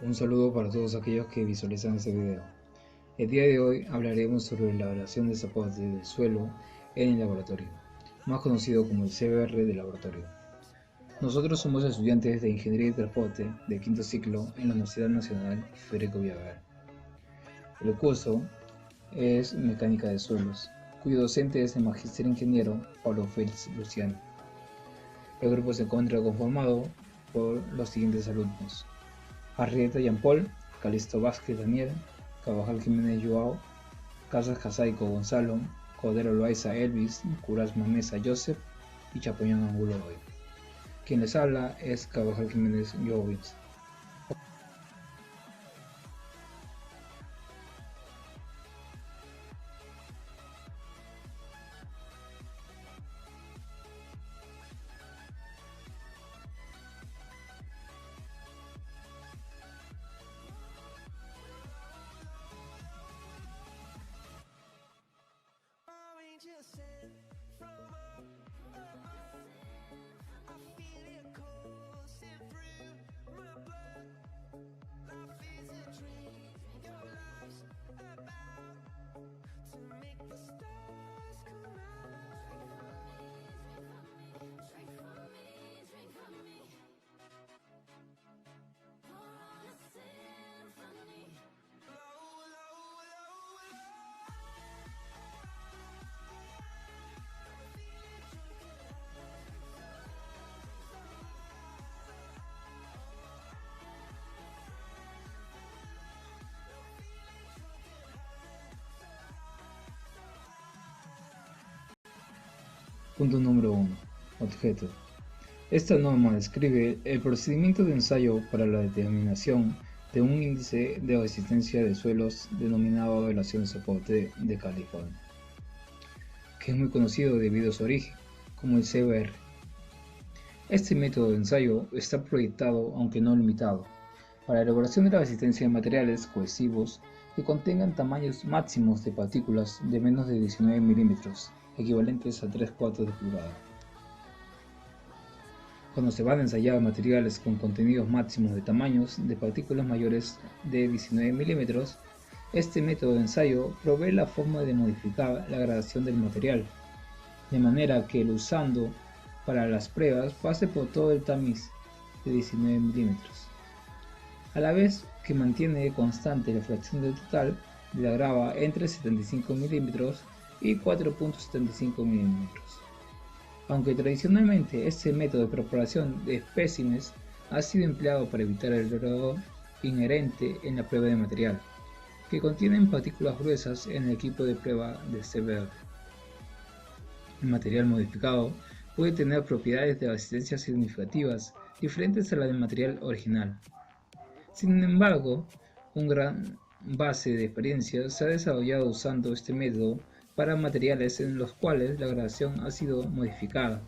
Un saludo para todos aquellos que visualizan este video. El día de hoy hablaremos sobre la evaluación de soporte del suelo en el laboratorio, más conocido como el CBR de laboratorio. Nosotros somos estudiantes de Ingeniería y Transporte de quinto ciclo en la Universidad Nacional Federico Villaverde. El curso es Mecánica de Suelos, cuyo docente es el Magíster Ingeniero Pablo Félix Luciano. El grupo se encuentra conformado por los siguientes alumnos: Arrieta Jean-Paul, Calixto Vázquez Daniel, Carvajal Jiménez Joao, Casas Casaico Gonzalo, Cordero Loaiza Elvis, Curas Mamesa Joseph y Chapoñón Angulo Hoy. Quien les habla es Carvajal Jiménez Joao. Punto número 1. Objeto. Esta norma describe el procedimiento de ensayo para la determinación de un índice de resistencia de suelos denominado evaluación de soporte de California, que es muy conocido debido a su origen, como el CBR. Este método de ensayo está proyectado, aunque no limitado, para la elaboración de la resistencia de materiales cohesivos que contengan tamaños máximos de partículas de menos de 19 milímetros, equivalentes a 3/4 de pulgada. Cuando se van a ensayar materiales con contenidos máximos de tamaños de partículas mayores de 19 milímetros, este método de ensayo provee la forma de modificar la gradación del material, de manera que el usando para las pruebas pase por todo el tamiz de 19 milímetros, a la vez que mantiene constante la fracción del total de la grava entre 75 milímetros y 4.75 milímetros. Aunque tradicionalmente este método de preparación de especímenes ha sido empleado para evitar el error inherente en la prueba de material, que contienen partículas gruesas en el equipo de prueba de CBR. El material modificado puede tener propiedades de resistencia significativas diferentes a las del material original. Sin embargo, un gran base de experiencia se ha desarrollado usando este método para materiales en los cuales la gradación ha sido modificada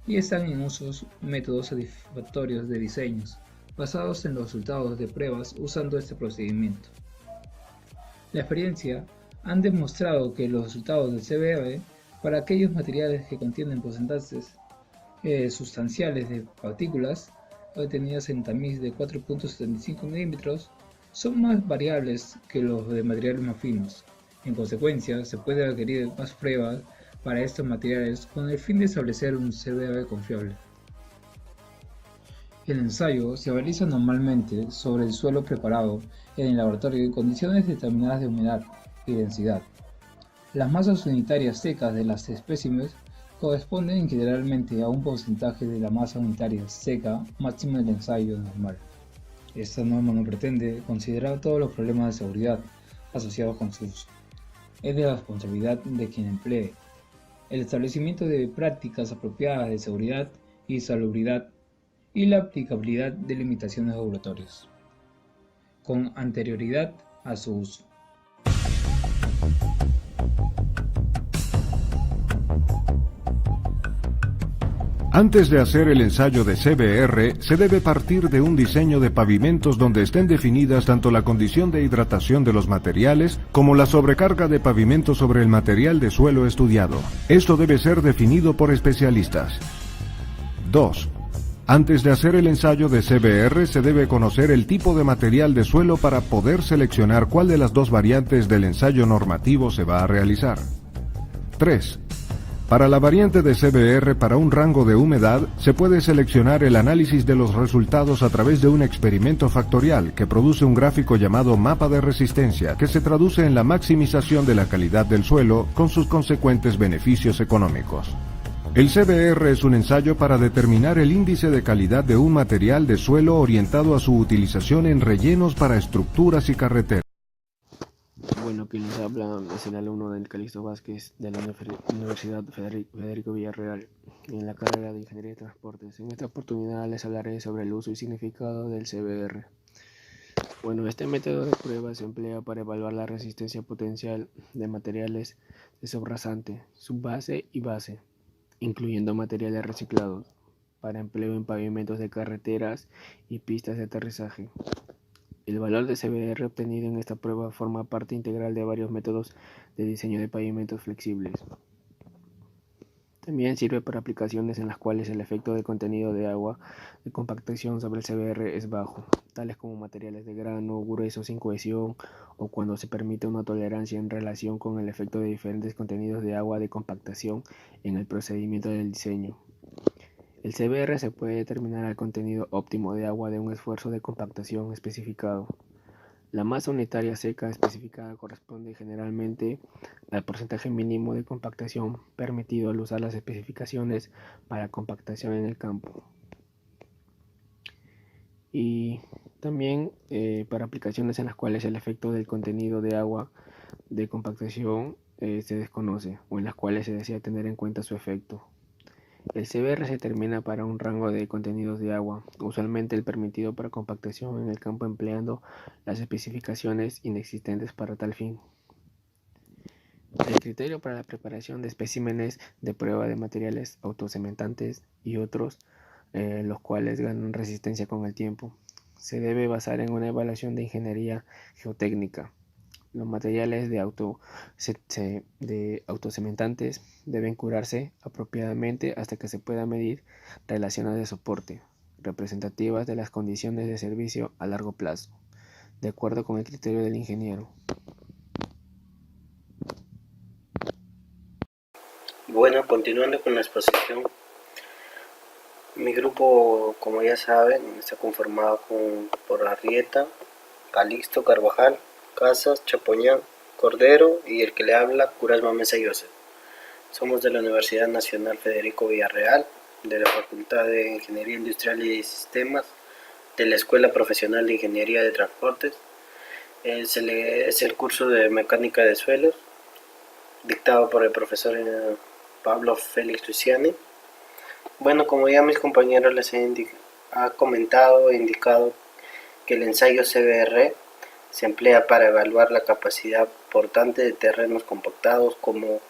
y están en usos métodos satisfactorios de diseños basados en los resultados de pruebas usando este procedimiento. La experiencia han demostrado que los resultados del CBR para aquellos materiales que contienen porcentajes sustanciales de partículas obtenidas en tamiz de 4.75 milímetros son más variables que los de materiales más finos. En consecuencia, se puede requerir más pruebas para estos materiales con el fin de establecer un CBR confiable. El ensayo se realiza normalmente sobre el suelo preparado en el laboratorio en condiciones determinadas de humedad y densidad. Las masas unitarias secas de las especímenes corresponden generalmente a un porcentaje de la masa unitaria seca máxima del ensayo normal. Esta norma no pretende considerar todos los problemas de seguridad asociados con su uso. Es de la responsabilidad de quien emplee el establecimiento de prácticas apropiadas de seguridad y salubridad y la aplicabilidad de limitaciones regulatorias, con anterioridad a su uso. Antes de hacer el ensayo de CBR, se debe partir de un diseño de pavimentos donde estén definidas tanto la condición de hidratación de los materiales como la sobrecarga de pavimento sobre el material de suelo estudiado. Esto debe ser definido por especialistas. 2. Antes de hacer el ensayo de CBR se debe conocer el tipo de material de suelo para poder seleccionar cuál de las dos variantes del ensayo normativo se va a realizar. 3. Para la variante de CBR para un rango de humedad, se puede seleccionar el análisis de los resultados a través de un experimento factorial que produce un gráfico llamado mapa de resistencia, que se traduce en la maximización de la calidad del suelo con sus consecuentes beneficios económicos. El CBR es un ensayo para determinar el índice de calidad de un material de suelo orientado a su utilización en rellenos para estructuras y carreteras. Bueno, quien les habla es el alumno del Calixto Vázquez de la Universidad Federico Villarreal en la carrera de Ingeniería de Transportes. En esta oportunidad les hablaré sobre el uso y significado del CBR. Bueno, este método de prueba se emplea para evaluar la resistencia potencial de materiales de subrasante, subbase y base, incluyendo materiales reciclados, para empleo en pavimentos de carreteras y pistas de aterrizaje. El valor de CBR obtenido en esta prueba forma parte integral de varios métodos de diseño de pavimentos flexibles. También sirve para aplicaciones en las cuales el efecto de contenido de agua de compactación sobre el CBR es bajo, tales como materiales de grano, gruesos sin cohesión, o cuando se permite una tolerancia en relación con el efecto de diferentes contenidos de agua de compactación en el procedimiento del diseño. El CBR se puede determinar al contenido óptimo de agua de un esfuerzo de compactación especificado. La masa unitaria seca especificada corresponde generalmente al porcentaje mínimo de compactación permitido al usar las especificaciones para compactación en el campo. Y también para aplicaciones en las cuales el efecto del contenido de agua de compactación se desconoce, o en las cuales se desea tener en cuenta su efecto. El CBR se determina para un rango de contenidos de agua, usualmente el permitido para compactación en el campo empleando las especificaciones inexistentes para tal fin. El criterio para la preparación de especímenes de prueba de materiales autocementantes y otros, los cuales ganan resistencia con el tiempo, se debe basar en una evaluación de ingeniería geotécnica. Los materiales de autocementantes deben curarse apropiadamente hasta que se pueda medir relaciones de soporte representativas de las condiciones de servicio a largo plazo, de acuerdo con el criterio del ingeniero. Bueno, continuando con la exposición, mi grupo, como ya saben, está conformado por Arrieta, Calixto, Carvajal, Casas, Chapoñán, Cordero y el que le habla, Curasma Mesa Joseph. Somos de la Universidad Nacional Federico Villarreal, de la Facultad de Ingeniería Industrial y Sistemas, de la Escuela Profesional de Ingeniería de Transportes. Es el curso de Mecánica de Suelos, dictado por el profesor Pablo Félix Luciani. Bueno, como ya mis compañeros les ha comentado e indicado que el ensayo CBR se emplea para evaluar la capacidad portante de terrenos compactados como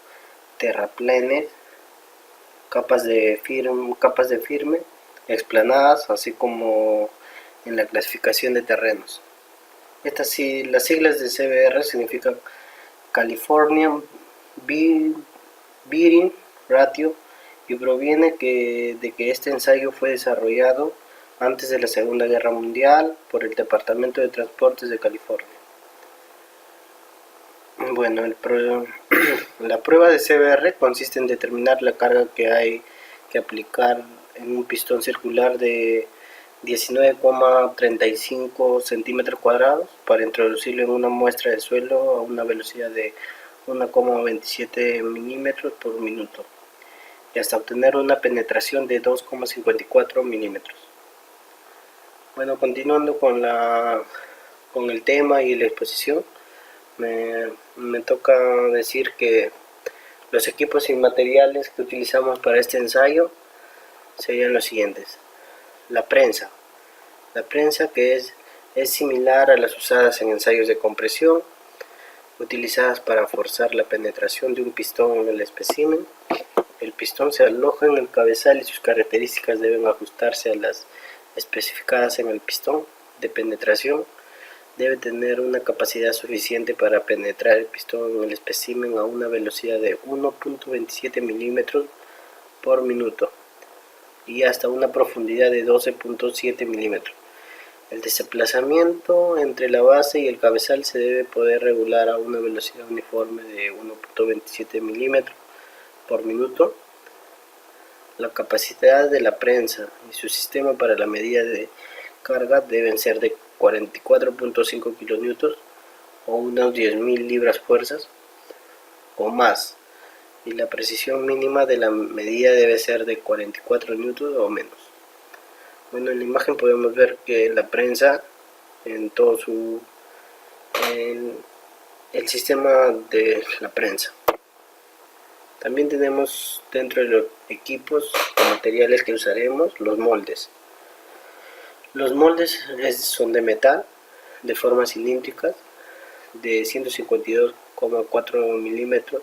terraplenes, capas de firme, explanadas, así como en la clasificación de terrenos. Las siglas de CBR significan California Bearing Ratio y proviene de que este ensayo fue desarrollado antes de la Segunda Guerra Mundial por el Departamento de Transportes de California. Bueno, la prueba de CBR consiste en determinar la carga que hay que aplicar en un pistón circular de 19,35 centímetros cuadrados para introducirlo en una muestra de suelo a una velocidad de 1,27 milímetros por minuto y hasta obtener una penetración de 2,54 milímetros. Bueno, continuando con el tema y la exposición, me toca decir que los equipos y materiales que utilizamos para este ensayo serían los siguientes. La prensa que es similar a las usadas en ensayos de compresión, utilizadas para forzar la penetración de un pistón en el espécimen. El pistón se aloja en el cabezal y sus características deben ajustarse a las especificadas en el pistón de penetración. Debe tener una capacidad suficiente para penetrar el pistón en el espécimen a una velocidad de 1,27 milímetros por minuto. y hasta una profundidad de 12.7 milímetros. El desplazamiento entre la base y el cabezal se debe poder regular a una velocidad uniforme de 1.27 milímetros por minuto. La capacidad de la prensa y su sistema para la medida de carga deben ser de 44.5 kilonewtons o unas 10.000 libras fuerzas o más, y la precisión mínima de la medida debe ser de 44 newtons o menos. Bueno, en la imagen podemos ver que la prensa en todo el sistema de la prensa. También tenemos dentro de los equipos o materiales que usaremos los moldes. Los moldes son de metal, de forma cilíndrica, de 152,4 milímetros,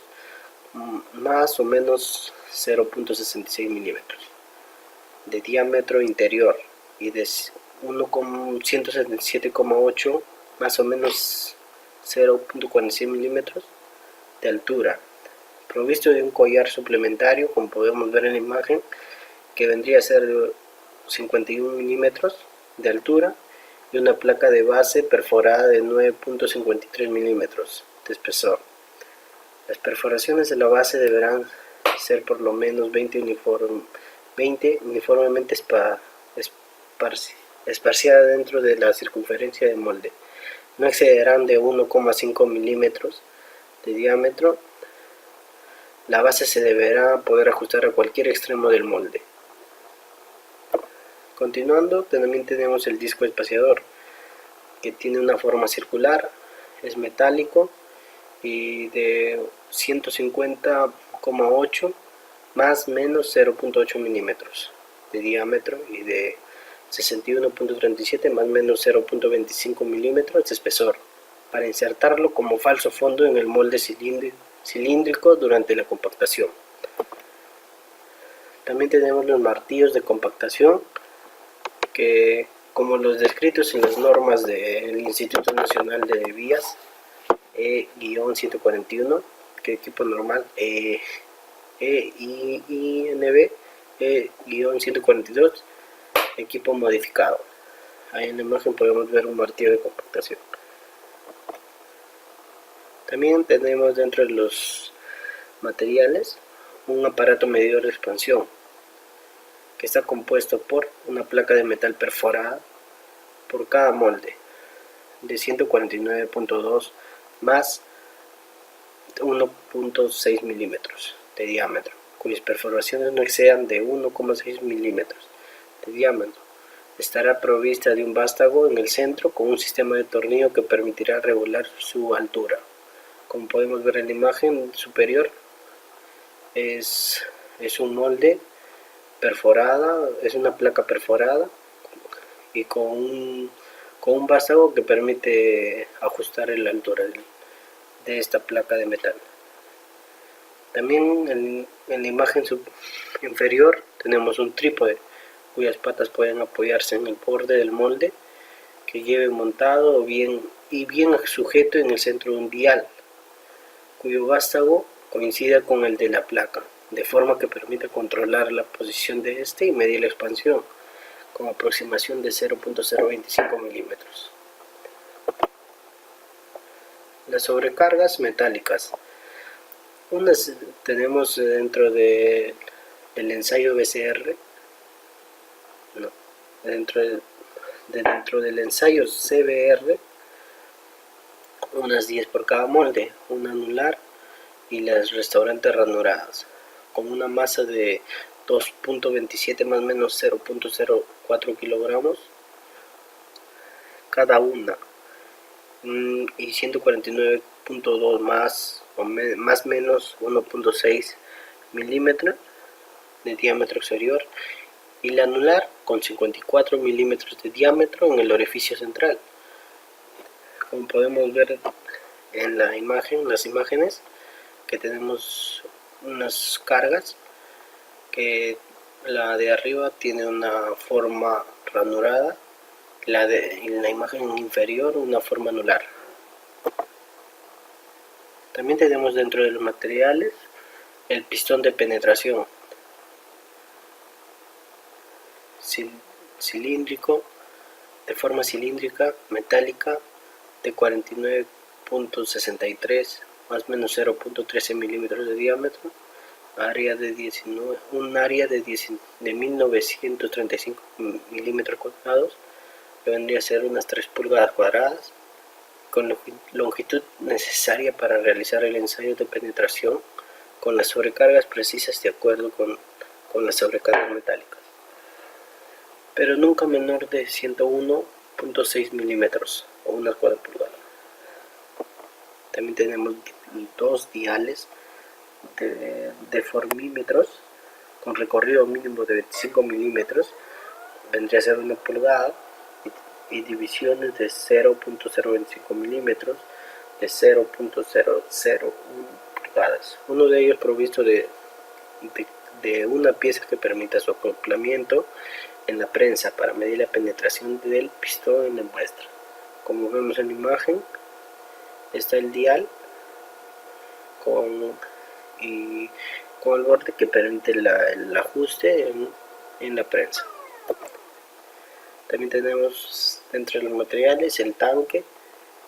más o menos 0.66 milímetros, de diámetro interior, y de 177,8 más o menos 0.46 milímetros de altura, provisto de un collar suplementario, como podemos ver en la imagen, que vendría a ser de 51 milímetros de altura, y una placa de base perforada de 9.53 milímetros de espesor. Las perforaciones de la base deberán ser por lo menos 20 uniformemente esparcidas dentro de la circunferencia del molde. No excederán de 1,5 milímetros de diámetro. La base se deberá poder ajustar a cualquier extremo del molde. Continuando, también tenemos el disco espaciador, que tiene una forma circular, es metálico y de 150,8 más menos 0.8 milímetros de diámetro y de 61.37 más menos 0.25 milímetros de espesor, para insertarlo como falso fondo en el molde cilíndrico durante la compactación. También tenemos los martillos de compactación, que como los descritos en las normas del Instituto Nacional de Vías E-141, que equipo normal EINB E-142, equipo modificado. Ahí en la imagen podemos ver un martillo de compactación. También tenemos dentro de los materiales un aparato medidor de expansión, que está compuesto por una placa de metal perforada por cada molde de 149.2 más 1.6 milímetros de diámetro, cuyas perforaciones no excedan de 1,6 milímetros de diámetro. Estará provista de un vástago en el centro con un sistema de tornillo que permitirá regular su altura. Como podemos ver en la imagen superior, es un molde perforada, es una placa perforada y con un vástago que permite ajustar la altura de esta placa de metal. También en la imagen inferior tenemos un trípode cuyas patas pueden apoyarse en el borde del molde, que lleve montado bien sujeto en el centro de un dial, cuyo vástago coincida con el de la placa, de forma que permita controlar la posición de este y medir la expansión con aproximación de 0.025 milímetros. Las sobrecargas metálicas. Unas tenemos dentro del ensayo BCR, dentro del ensayo CBR, unas 10 por cada molde, una anular y las restaurantes ranuradas, con una masa de 2.27 más o menos 0.04 kilogramos cada una, y 149.2 más o menos 1.6 milímetros de diámetro exterior, y la anular con 54 milímetros de diámetro en el orificio central. Como podemos ver en la imagen, las imágenes, que tenemos unas cargas, que la de arriba tiene una forma ranurada, en la imagen inferior una forma anular. También tenemos dentro de los materiales el pistón de penetración, cilíndrico, de forma cilíndrica, metálica, de 49.63, más o menos 0.13 milímetros de diámetro, un área de 1935 milímetros cuadrados, que vendría a ser unas 3 pulgadas cuadradas, con longitud necesaria para realizar el ensayo de penetración con las sobrecargas precisas de acuerdo con las sobrecargas metálicas, pero nunca menor de 101.6 milímetros o unas 4 pulgadas. También tenemos 2 diales de deformímetros con recorrido mínimo de 25 milímetros, vendría a ser 1 pulgada, y divisiones de 0.025 milímetros, de 0.001 pulgadas. Uno de ellos provisto de una pieza que permita su acoplamiento en la prensa para medir la penetración del pistón en la muestra. Como vemos en la imagen, está el dial con el borde que permite el ajuste en la prensa. También tenemos dentro de los materiales el tanque,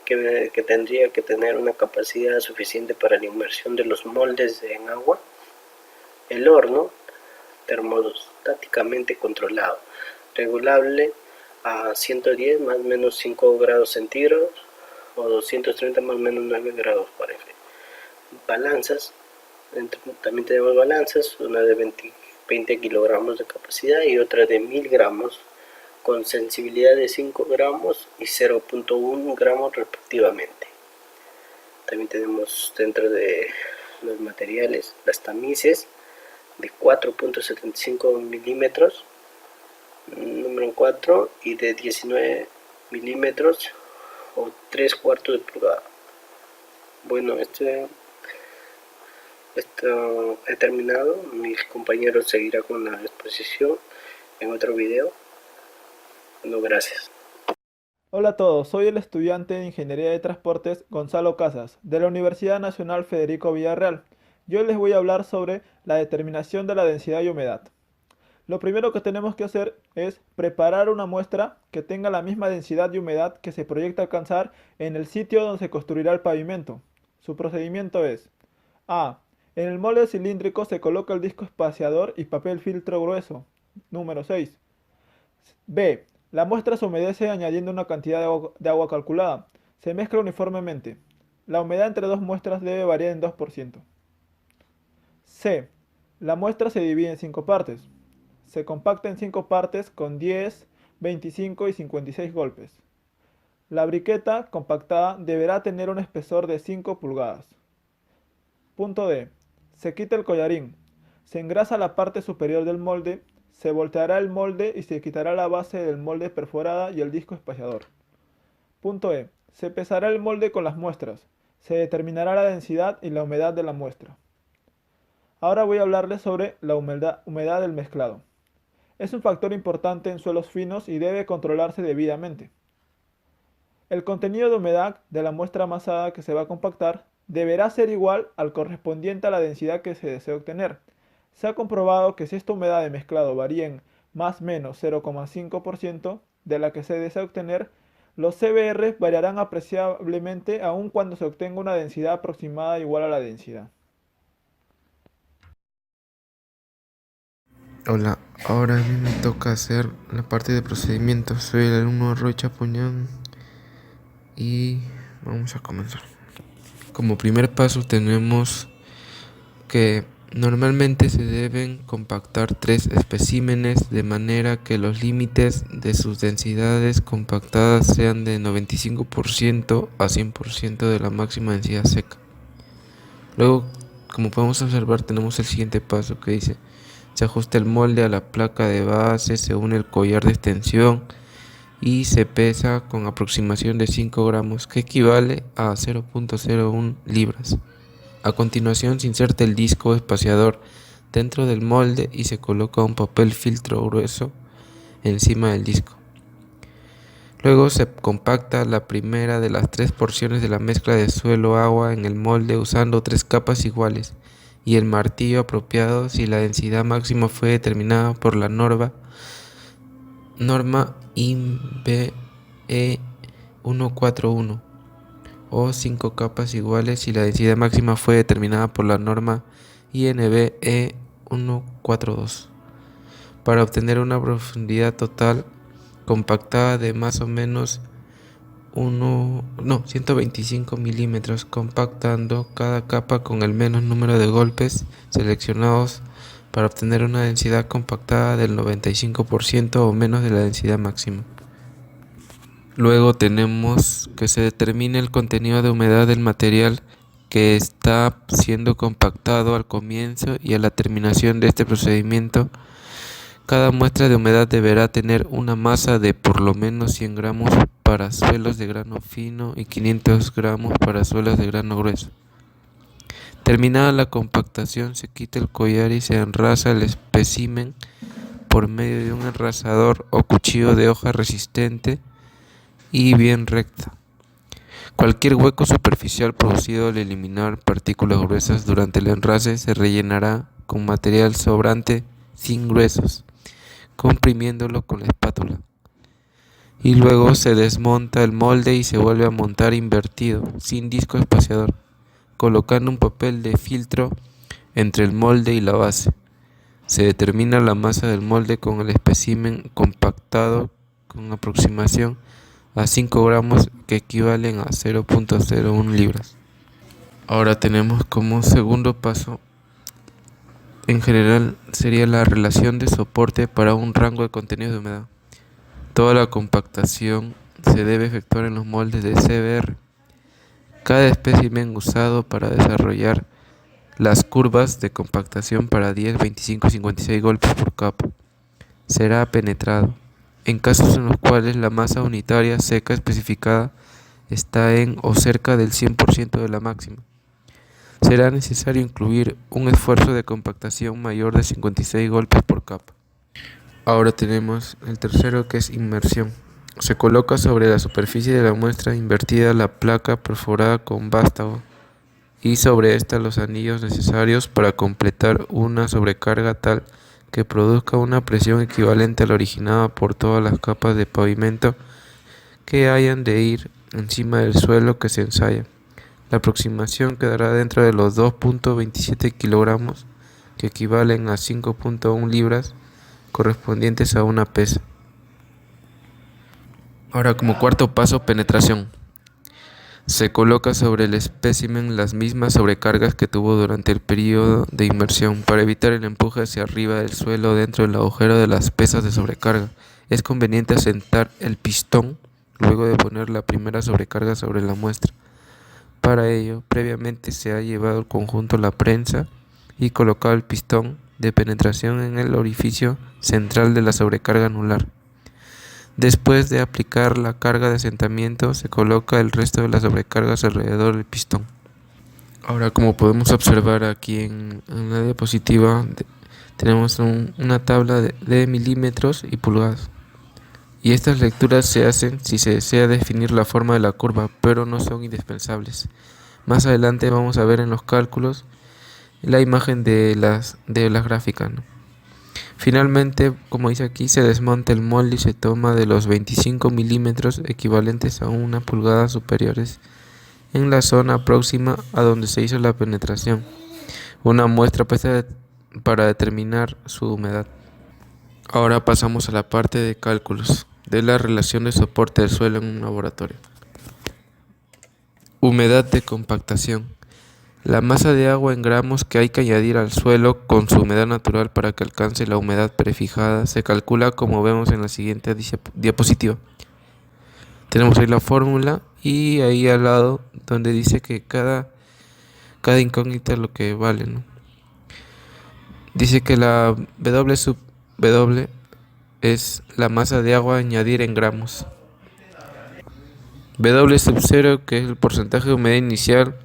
que tendría que tener una capacidad suficiente para la inmersión de los moldes en agua. El horno, termostáticamente controlado, regulable a 110 más o menos 5 grados centígrados o 230 más o menos 9 grados Fahrenheit. Balanzas, también tenemos balanzas, una de 20 kilogramos de capacidad y otra de 1000 gramos, con sensibilidad de 5 gramos y 0.1 gramos respectivamente. También tenemos dentro de los materiales las tamices de 4.75 milímetros, número 4, y de 19 milímetros o 3/4 de pulgada. Bueno, esto he terminado. Mis compañeros seguirán con la exposición en otro video. No, gracias. Hola a todos, soy el estudiante de Ingeniería de Transportes Gonzalo Casas, de la Universidad Nacional Federico Villarreal. Yo les voy a hablar sobre la determinación de la densidad y humedad. Lo primero que tenemos que hacer es preparar una muestra que tenga la misma densidad y humedad que se proyecta alcanzar en el sitio donde se construirá el pavimento. Su procedimiento es: A. En el molde cilíndrico se coloca el disco espaciador y papel filtro grueso. Número 6. B. La muestra se humedece añadiendo una cantidad de agua calculada. Se mezcla uniformemente. La humedad entre dos muestras debe variar en 2%. C. La muestra se divide en 5 partes. Se compacta en 5 partes con 10, 25 y 56 golpes. La briqueta compactada deberá tener un espesor de 5 pulgadas. Punto D. Se quita el collarín. Se engrasa la parte superior del molde. Se volteará el molde y se quitará la base del molde perforada y el disco espaciador. Punto E. Se pesará el molde con las muestras. Se determinará la densidad y la humedad de la muestra. Ahora voy a hablarles sobre la humedad del mezclado. Es un factor importante en suelos finos y debe controlarse debidamente. El contenido de humedad de la muestra amasada que se va a compactar deberá ser igual al correspondiente a la densidad que se desea obtener. Se ha comprobado que si esta humedad de mezclado varía en más o menos 0,5% de la que se desea obtener, los CBR variarán apreciablemente aun cuando se obtenga una densidad aproximada igual a la densidad. Hola, ahora a mí me toca hacer la parte de procedimientos. Soy el alumno Roy Chapuñán y vamos a comenzar. Como primer paso tenemos que normalmente se deben compactar 3 especímenes de manera que los límites de sus densidades compactadas sean de 95% a 100% de la máxima densidad seca. Luego, como podemos observar, tenemos el siguiente paso que dice: se ajusta el molde a la placa de base, se une el collar de extensión y se pesa con aproximación de 5 gramos, que equivale a 0.01 libras. A continuación se inserta el disco espaciador dentro del molde y se coloca un papel filtro grueso encima del disco. Luego se compacta la primera de las 3 porciones de la mezcla de suelo-agua en el molde usando 3 capas iguales y el martillo apropiado si la densidad máxima fue determinada por la norma norma INVE 141 o 5 capas iguales y la densidad máxima fue determinada por la norma INVE 142 para obtener una profundidad total compactada de más o menos 125 milímetros, compactando cada capa con el menos número de golpes seleccionados para obtener una densidad compactada del 95% o menos de la densidad máxima. Luego tenemos que se determine el contenido de humedad del material que está siendo compactado al comienzo y a la terminación de este procedimiento. Cada muestra de humedad deberá tener una masa de por lo menos 100 gramos para suelos de grano fino y 500 gramos para suelos de grano grueso. Terminada la compactación, se quita el collar y se enrasa el espécimen por medio de un enrasador o cuchillo de hoja resistente y bien recta. Cualquier hueco superficial producido al eliminar partículas gruesas durante el enrase se rellenará con material sobrante sin gruesos, comprimiéndolo con la espátula. Y luego se desmonta el molde y se vuelve a montar invertido, sin disco espaciador, colocando un papel de filtro entre el molde y la base. Se determina la masa del molde con el espécimen compactado con aproximación a 5 gramos que equivalen a 0.01 libras. Ahora tenemos como segundo paso, en general, sería la relación de soporte para un rango de contenido de humedad. Toda la compactación se debe efectuar en los moldes de CBR. Cada espécimen usado para desarrollar las curvas de compactación para 10, 25 y 56 golpes por capa será penetrado. En casos en los cuales la masa unitaria seca especificada está en o cerca del 100% de la máxima, será necesario incluir un esfuerzo de compactación mayor de 56 golpes por capa. Ahora tenemos el tercero, que es inmersión. Se coloca sobre la superficie de la muestra invertida la placa perforada con vástago y sobre esta los anillos necesarios para completar una sobrecarga tal que produzca una presión equivalente a la originada por todas las capas de pavimento que hayan de ir encima del suelo que se ensaya. La aproximación quedará dentro de los 2.27 kilogramos, que equivalen a 5.1 libras, correspondientes a una pesa. Ahora, como cuarto paso, penetración. Se coloca sobre el espécimen las mismas sobrecargas que tuvo durante el periodo de inmersión para evitar el empuje hacia arriba del suelo dentro del agujero de las pesas de sobrecarga. Es conveniente asentar el pistón luego de poner la primera sobrecarga sobre la muestra. Para ello, previamente se ha llevado el conjunto a la prensa y colocado el pistón de penetración en el orificio central de la sobrecarga anular. Después de aplicar la carga de asentamiento, se coloca el resto de las sobrecargas alrededor del pistón. Ahora, como podemos observar aquí en la diapositiva, tenemos una tabla de milímetros y pulgadas. Y estas lecturas se hacen si se desea definir la forma de la curva, pero no son indispensables. Más adelante vamos a ver en los cálculos la imagen de las gráficas, ¿no? Finalmente, como dice aquí, se desmonta el molde y se toma de los 25 milímetros equivalentes a 1 pulgada superiores en la zona próxima a donde se hizo la penetración, una muestra para determinar su humedad. Ahora pasamos a la parte de cálculos de la relación de soporte del suelo en un laboratorio. Humedad de compactación. La masa de agua en gramos que hay que añadir al suelo con su humedad natural para que alcance la humedad prefijada se calcula como vemos en la siguiente diapositiva. Tenemos ahí la fórmula y ahí al lado donde dice que cada incógnita es lo que vale, ¿no? Dice que la W sub W es la masa de agua a añadir en gramos. W sub 0, que es el porcentaje de humedad inicial.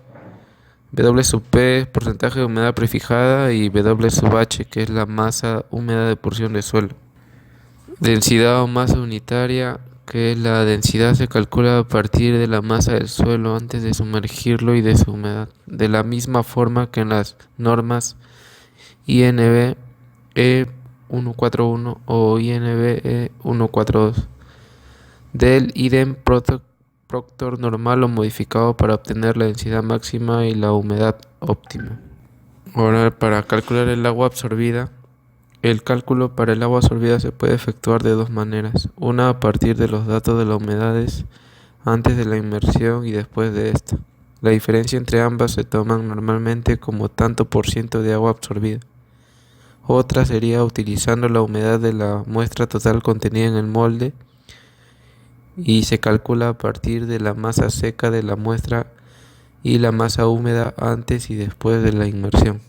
W sub P, porcentaje de humedad prefijada. Y W sub H, que es la masa húmeda de porción de suelo. Densidad o masa unitaria, que la densidad se calcula a partir de la masa del suelo antes de sumergirlo y de su humedad. De la misma forma que en las normas INV 141 o INBE 142 del idem Proctor normal o modificado para obtener la densidad máxima y la humedad óptima. Ahora, para calcular el agua absorbida, el cálculo para el agua absorbida se puede efectuar de dos maneras. Una a partir de los datos de las humedades antes de la inmersión y después de esta. La diferencia entre ambas se toman normalmente como tanto por ciento de agua absorbida. Otra sería utilizando la humedad de la muestra total contenida en el molde y se calcula a partir de la masa seca de la muestra y la masa húmeda antes y después de la inmersión.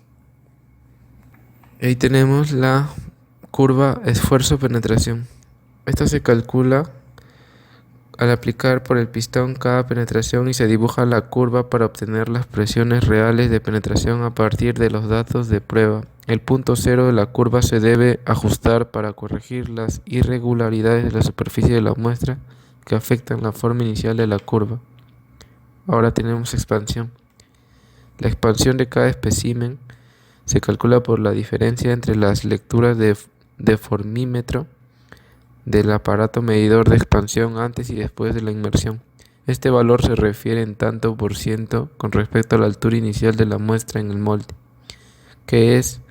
Ahí tenemos la curva esfuerzo-penetración. Esta se calcula al aplicar por el pistón cada penetración y se dibuja la curva para obtener las presiones reales de penetración a partir de los datos de prueba. El punto cero de la curva se debe ajustar para corregir las irregularidades de la superficie de la muestra que afectan la forma inicial de la curva. Ahora tenemos expansión. La expansión de cada espécimen se calcula por la diferencia entre las lecturas de formímetro del aparato medidor de expansión antes y después de la inmersión. Este valor se refiere en tanto por ciento con respecto a la altura inicial de la muestra en el molde, que es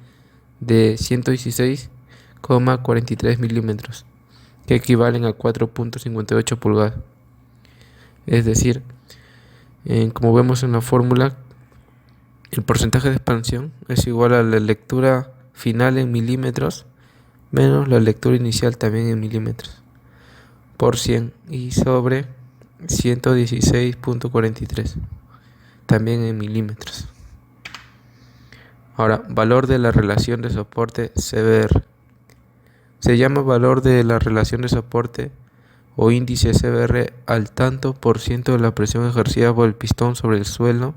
de 116,43 milímetros, que equivalen a 4.58 pulgadas. Es decir, como vemos en la fórmula, el porcentaje de expansión es igual a la lectura final en milímetros menos la lectura inicial también en milímetros por 100 y sobre 116.43 también en milímetros. Ahora, valor de la relación de soporte CBR. Se llama valor de la relación de soporte o índice CBR al tanto por ciento de la presión ejercida por el pistón sobre el suelo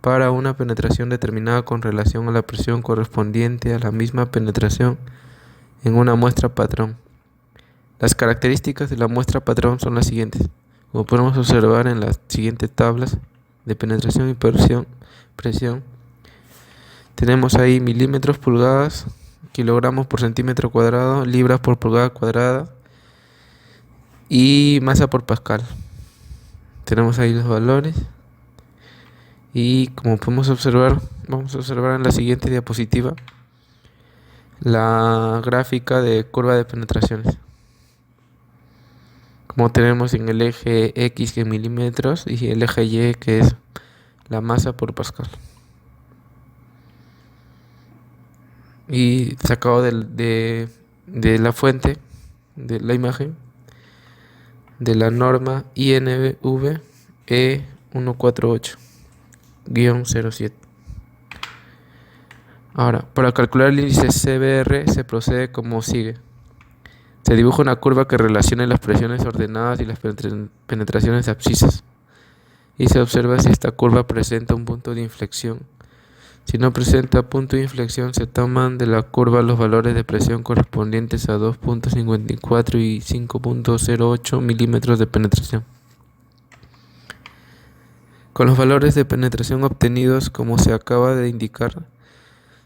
para una penetración determinada con relación a la presión correspondiente a la misma penetración en una muestra patrón. Las características de la muestra patrón son las siguientes, como podemos observar en las siguientes tablas de penetración y presión. Tenemos ahí milímetros, pulgadas, kilogramos por centímetro cuadrado, libras por pulgada cuadrada y masa por pascal. Tenemos ahí los valores y como podemos observar, vamos a observar en la siguiente diapositiva la gráfica de curva de penetraciones. Como tenemos en el eje X que es milímetros y el eje Y que es la masa por pascal. Y sacado de la fuente de la imagen de la norma INV E148-07. Ahora, para calcular el índice CBR se procede como sigue. Se dibuja una curva que relacione las presiones ordenadas y las penetraciones abscisas. Y se observa si esta curva presenta un punto de inflexión. Si no presenta punto de inflexión, se toman de la curva los valores de presión correspondientes a 2.54 y 5.08 milímetros de penetración. Con los valores de penetración obtenidos, como se acaba de indicar,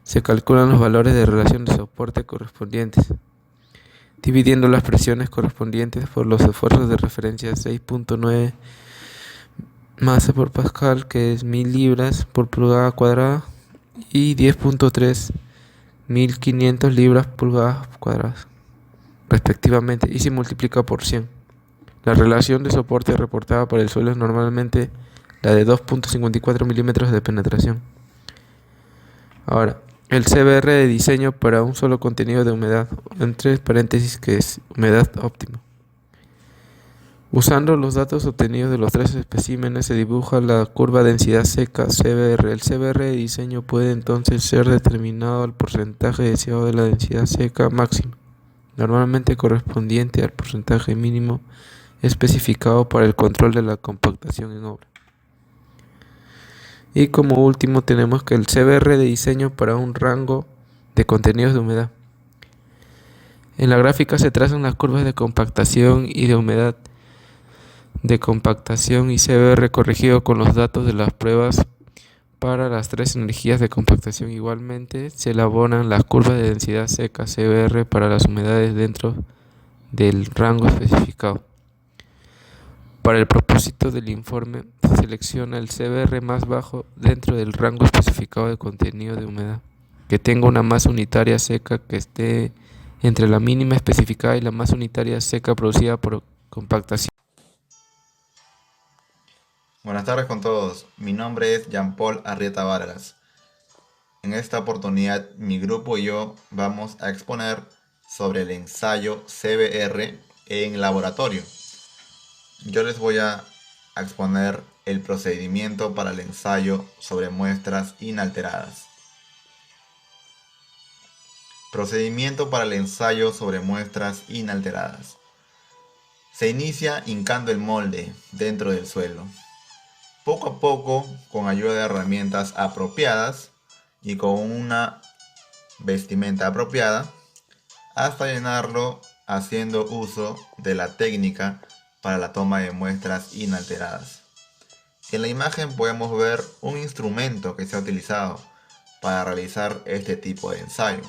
se calculan los valores de relación de soporte correspondientes, dividiendo las presiones correspondientes por los esfuerzos de referencia 6.9 masa por pascal, que es 1000 libras por pulgada cuadrada, y 10.3 1500 libras pulgadas cuadradas, respectivamente, y se multiplica por 100. La relación de soporte reportada para el suelo es normalmente la de 2.54 milímetros de penetración. Ahora, el CBR de diseño para un solo contenido de humedad, entre paréntesis que es humedad óptima. Usando los datos obtenidos de los tres especímenes se dibuja la curva densidad seca CBR. El CBR de diseño puede entonces ser determinado al porcentaje deseado de la densidad seca máxima, normalmente correspondiente al porcentaje mínimo especificado para el control de la compactación en obra. Y como último tenemos que el CBR de diseño para un rango de contenidos de humedad. En la gráfica se trazan las curvas de compactación y de humedad de compactación y CBR corregido con los datos de las pruebas Para las tres energías de compactación igualmente se elaboran las curvas de densidad seca CBR para las humedades dentro del rango especificado. Para el propósito del informe se selecciona el CBR más bajo dentro del rango especificado de contenido de humedad, que tenga una masa unitaria seca que esté entre la mínima especificada y la masa unitaria seca producida por compactación. Buenas tardes con todos, mi nombre es Jean-Paul Arrieta Vargas. En esta oportunidad mi grupo y yo vamos a exponer sobre el ensayo CBR en laboratorio. Yo les voy a exponer el procedimiento para el ensayo sobre muestras inalteradas. Procedimiento para el ensayo sobre muestras inalteradas. Se inicia hincando el molde dentro del suelo. Poco a poco, con ayuda de herramientas apropiadas y con una vestimenta apropiada, hasta llenarlo haciendo uso de la técnica para la toma de muestras inalteradas. En la imagen podemos ver un instrumento que se ha utilizado para realizar este tipo de ensayo.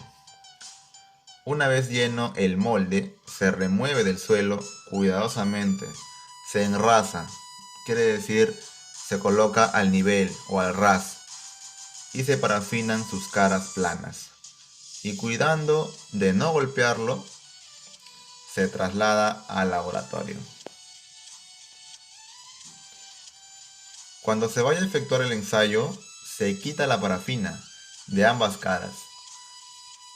Una vez lleno el molde, se remueve del suelo cuidadosamente, se enrasa, quiere decir se coloca al nivel o al ras y se parafinan sus caras planas. Y cuidando de no golpearlo, se traslada al laboratorio. Cuando se vaya a efectuar el ensayo, se quita la parafina de ambas caras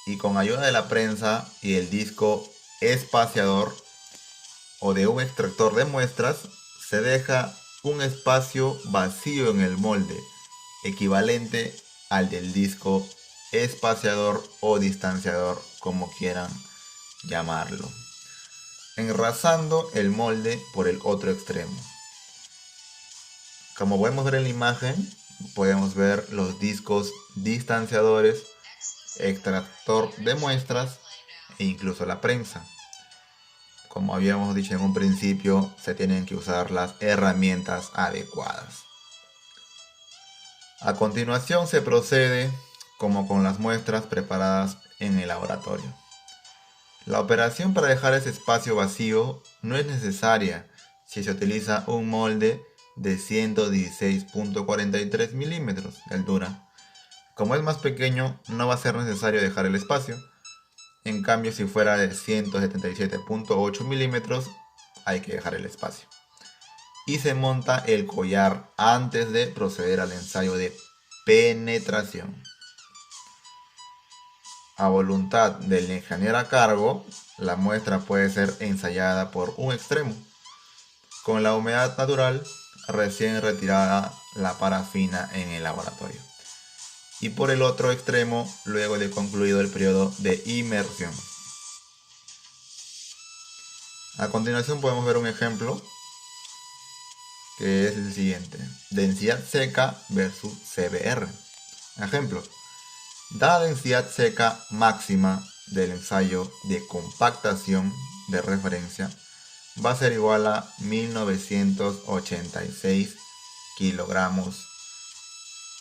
y con ayuda de la prensa y el disco espaciador o de un extractor de muestras, se deja un espacio vacío en el molde, equivalente al del disco espaciador o distanciador, como quieran llamarlo, enrasando el molde por el otro extremo. Como podemos ver en la imagen, podemos ver los discos distanciadores, extractor de muestras e incluso la prensa. Como habíamos dicho en un principio, se tienen que usar las herramientas adecuadas. A continuación se procede como con las muestras preparadas en el laboratorio. La operación para dejar ese espacio vacío no es necesaria si se utiliza un molde de 116.43 milímetros de altura. Como es más pequeño, no va a ser necesario dejar el espacio. En cambio, si fuera de 177.8 milímetros, hay que dejar el espacio. Y se monta el collar antes de proceder al ensayo de penetración. A voluntad del ingeniero a cargo, la muestra puede ser ensayada por un extremo, con la humedad natural recién retirada la parafina en el laboratorio, y por el otro extremo luego de concluido el periodo de inmersión. A continuación podemos ver un ejemplo que es el siguiente: densidad seca versus CBR. Ejemplo: dada densidad seca máxima del ensayo de compactación de referencia va a ser igual a 1986 kilogramos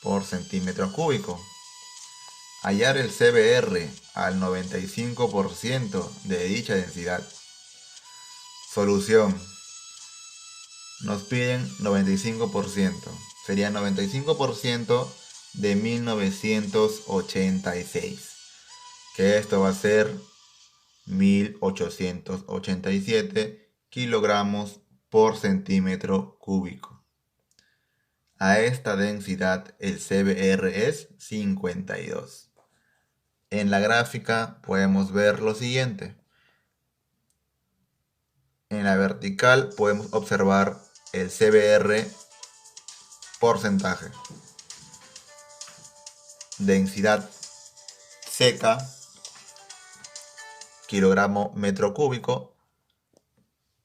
por centímetro cúbico. Hallar el CBR al 95% de dicha densidad. Solución: nos piden 95%, sería 95% de 1986, que esto va a ser 1887 kilogramos por centímetro cúbico. A esta densidad el CBR es 52. En la gráfica podemos ver lo siguiente. En la vertical podemos observar el CBR porcentaje. Densidad seca, kilogramo metro cúbico.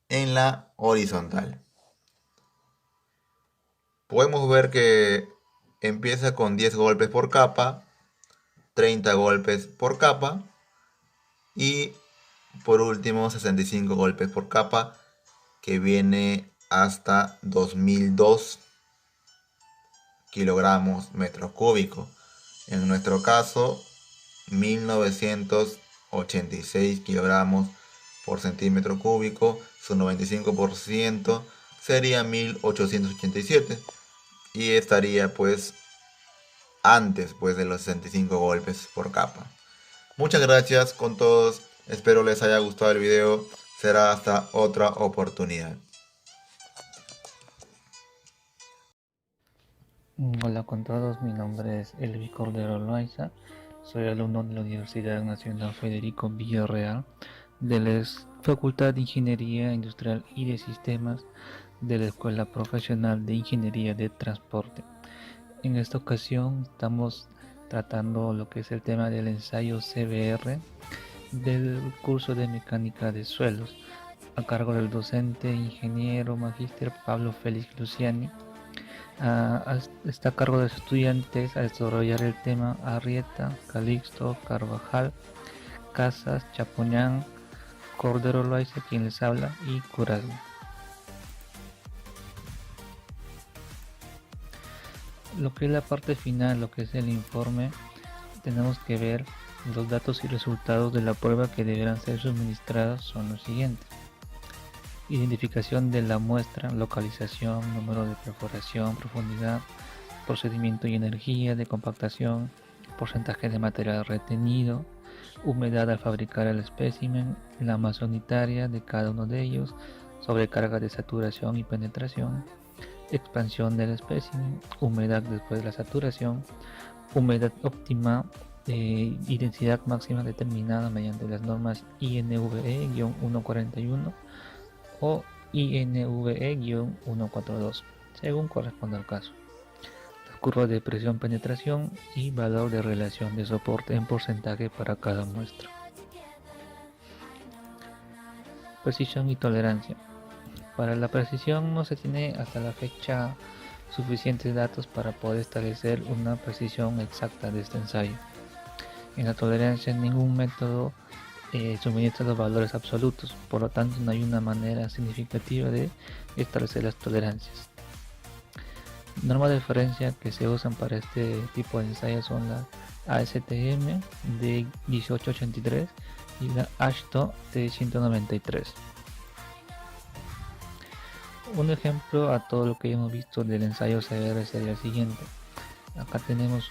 En la horizontal podemos ver que empieza con 10 golpes por capa, 30 golpes por capa y por último 65 golpes por capa, que viene hasta 2002. kilogramos metros cúbicos. En nuestro caso, 1986 kilogramos por centímetro cúbico, su 95% sería 1887 y estaría pues antes pues de los 65 golpes por capa. Muchas gracias con todos, espero les haya gustado el video, será hasta otra oportunidad. Hola con todos, mi nombre es Elvi Cordero Loaiza, soy alumno de la Universidad Nacional Federico Villarreal de la Facultad de Ingeniería Industrial y de Sistemas de la Escuela Profesional de Ingeniería de Transporte. En esta ocasión estamos tratando lo que es el tema del ensayo CBR del curso de Mecánica de Suelos a cargo del docente ingeniero magíster Pablo Félix Luciani. Está a cargo de los estudiantes a desarrollar el tema Arrieta, Calixto, Carvajal, Casas, Chapoñán, Cordero Loaiza, quien les habla, y Curazao. Lo que es la parte final, lo que es el informe, tenemos que ver los datos y resultados de la prueba que deberán ser suministrados son los siguientes: identificación de la muestra, localización, número de perforación, profundidad, procedimiento y energía de compactación, porcentaje de material retenido, humedad al fabricar el espécimen, la masa unitaria de cada uno de ellos, sobrecarga de saturación y penetración, expansión del espécimen, humedad después de la saturación, humedad óptima y densidad máxima determinada mediante las normas INVE-141 o INVE-142, según corresponda al caso. Las curvas de presión penetración y valor de relación de soporte en porcentaje para cada muestra. Precisión y tolerancia. Para la precisión no se tiene hasta la fecha suficientes datos para poder establecer una precisión exacta de este ensayo. En la tolerancia ningún método suministra los valores absolutos, por lo tanto no hay una manera significativa de establecer las tolerancias. Normas de referencia que se usan para este tipo de ensayos son la ASTM de 1883 y la AASHTO de 193. Un ejemplo a todo lo que hemos visto del ensayo CBR sería el siguiente. Acá tenemos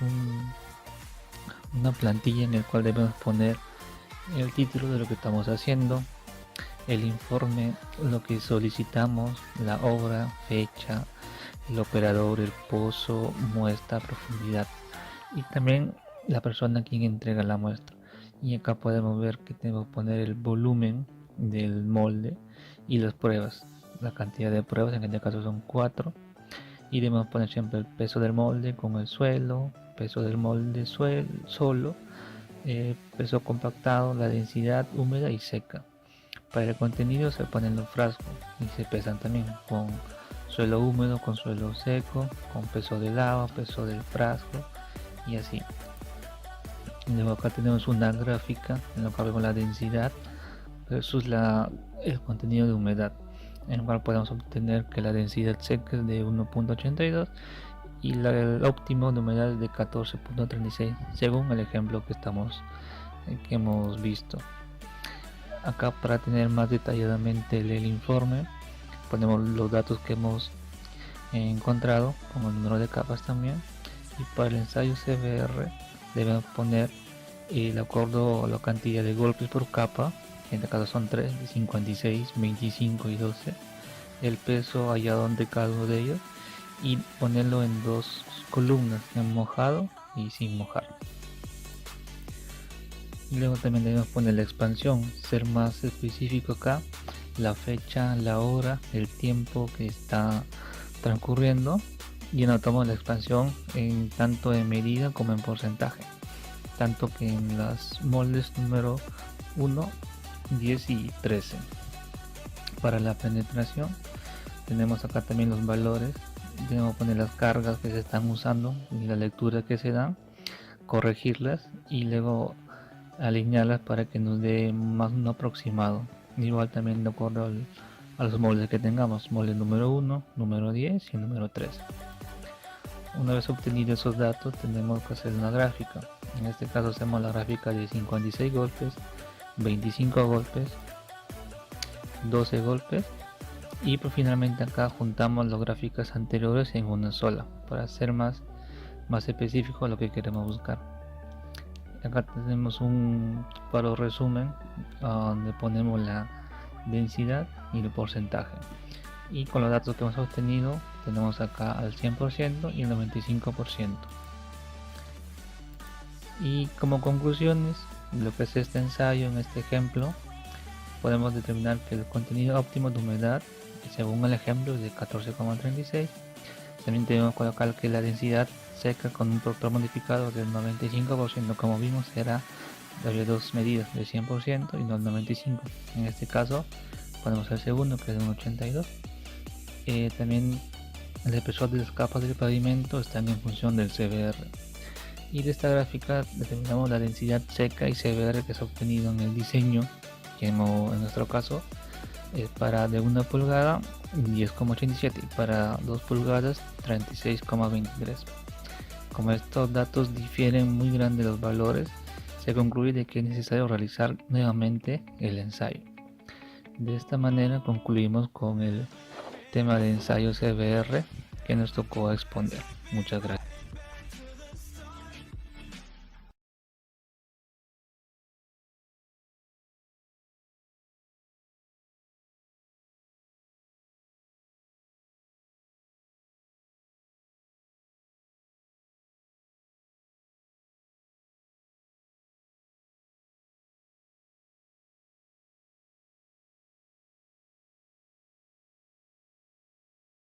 una plantilla en la cual debemos poner el título de lo que estamos haciendo, el informe, lo que solicitamos, la obra, fecha, el operador, el pozo, muestra, profundidad y también la persona quien entrega la muestra. Y acá podemos ver que tenemos que poner el volumen del molde y las pruebas, la cantidad de pruebas, en este caso son 4, y debemos poner siempre el peso del molde con el suelo, peso del molde solo, peso compactado, la densidad húmeda y seca. Para el contenido se ponen los frascos y se pesan también con suelo húmedo, con suelo seco, con peso del agua, peso del frasco y así. Luego acá tenemos una gráfica en la cual vemos la densidad versus el contenido de humedad, en el cual podemos obtener que la densidad seca es de 1.82 y el óptimo de humedad es de 14.36 según el ejemplo que hemos visto. Acá, para tener más detalladamente el informe, ponemos los datos que hemos encontrado con el número de capas también, y para el ensayo CBR debemos poner el acuerdo o la cantidad de golpes por capa, que en este caso son 3, 56, 25 y 12, el peso hallado de cada uno de ellos, y ponerlo en dos columnas, en mojado y sin mojar. Y luego también debemos poner la expansión, ser más específico acá, la fecha, la hora, el tiempo que está transcurriendo, y anotamos la expansión en tanto en medida como en porcentaje, tanto que en las moldes número 1, 10 y 13. Para la penetración tenemos acá también los valores, debemos poner las cargas que se están usando y la lectura que se dan, corregirlas y luego alinearlas para que nos dé más un aproximado. Igual también de acuerdo a los moldes que tengamos, molde número 1, número 10 y número 13. Una vez obtenidos esos datos tenemos que hacer una gráfica. En este caso hacemos la gráfica de 56 golpes, 25 golpes, 12 golpes y pues finalmente acá juntamos las gráficas anteriores en una sola para ser más específico lo que queremos buscar. Acá tenemos un paro resumen donde ponemos la densidad y el porcentaje, y con los datos que hemos obtenido tenemos acá al 100% y el 95%. Y como conclusiones de lo que es este ensayo, en este ejemplo podemos determinar que el contenido óptimo de humedad según el ejemplo es de 14,36. También tenemos que colocar que la densidad seca con un factor modificado del 95%, como vimos, será de dos medidas, de 100% y no el 95%. En este caso ponemos el segundo, que es de un 82%. También el espesor de las capas del pavimento están en función del CBR. Y de esta gráfica determinamos la densidad seca y CBR que se ha obtenido en el diseño, que en nuestro caso es para de 1 pulgada 10,87 y para 2 pulgadas 36,23. Como estos datos difieren muy grande los valores, se concluye de que es necesario realizar nuevamente el ensayo. De esta manera concluimos con el tema de ensayo CBR que nos tocó exponer. Muchas gracias.